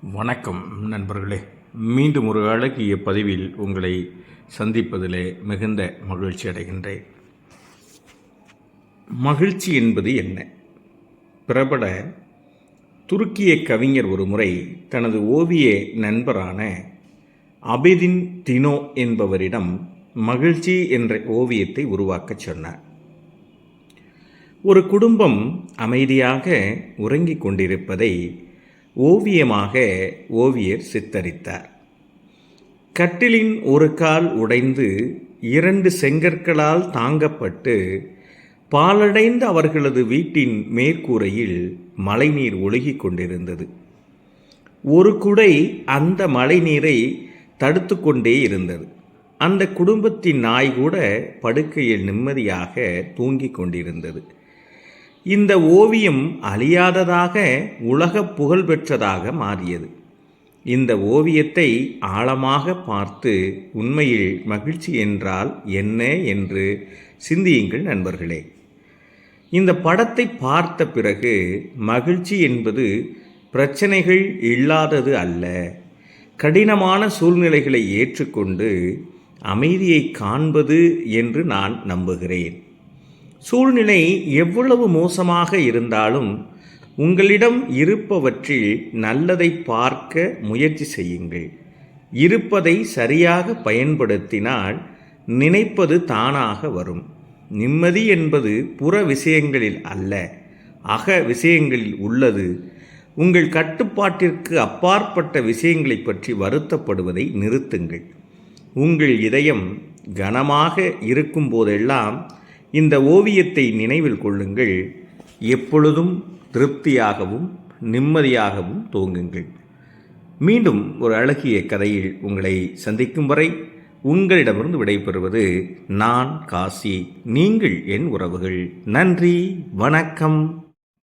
வணக்கம் நண்பர்களே. மீண்டும் ஒரு அழகிய பதிவில் உங்களை சந்திப்பதிலே மிகுந்த மகிழ்ச்சி அடைகின்றேன். மகிழ்ச்சி என்பது என்ன? பிரபல துருக்கிய கவிஞர் ஒரு முறை தனது ஓவிய நண்பரான அபிதின் தினோ என்பவரிடம் மகிழ்ச்சி என்ற ஓவியத்தை உருவாக்கச் சொன்னார். ஒரு குடும்பம் அமைதியாக உறங்கிக் கொண்டிருப்பதை ஓவியமாக ஓவியர் சித்தரித்தார். கட்டிலின் ஒரு கால் உடைந்து 2 செங்கற்களால் தாங்கப்பட்டு பாழடைந்த அவர்களது வீட்டின் மேற்கூரையில் மழைநீர் ஒழுகிக் கொண்டிருந்தது. ஒரு குடை அந்த மழைநீரை தடுத்து கொண்டே இருந்தது. அந்த குடும்பத்தின் நாய் கூட படுக்கையில் நிம்மதியாக தூங்கிக் கொண்டிருந்தது. இந்த ஓவியம் அழியாததாக உலக புகழ் பெற்றதாக மாறியது. இந்த ஓவியத்தை ஆழமாக பார்த்து உண்மையில் மகிழ்ச்சி என்றால் என்ன என்று சிந்தியுங்கள் நண்பர்களே. இந்த படத்தை பார்த்த பிறகு மகிழ்ச்சி என்பது பிரச்சனைகள் இல்லாதது அல்ல, கடினமான சூழ்நிலைகளை ஏற்றுக்கொண்டு அமைதியை காண்பது என்று நான் நம்புகிறேன். சூழ்நிலை எவ்வளவு மோசமாக இருந்தாலும் உங்களிடம் இருப்பவற்றில் நல்லதை பார்க்க முயற்சி செய்யுங்கள். இருப்பதை சரியாக பயன்படுத்தினால் நினைப்பது தானாக வரும். நிம்மதி என்பது புற விஷயங்களில் அல்ல, அக விஷயங்களில் உள்ளது. உங்கள் கட்டுப்பாட்டிற்கு அப்பாற்பட்ட விஷயங்களை பற்றி வருத்தப்படுவதை நிறுத்துங்கள். உங்கள் இதயம் கனமாக இருக்கும் போதெல்லாம் இந்த ஓவியத்தை நினைவில் கொள்ளுங்கள். எப்பொழுதும் திருப்தியாகவும் நிம்மதியாகவும் தூங்குங்கள். மீண்டும் ஒரு அழகிய கதையில் உங்களை சந்திக்கும் வரை உங்களிடமிருந்து விடைபெறுவது நான் காசி. நீங்கள் என் உறவுகள். நன்றி, வணக்கம்.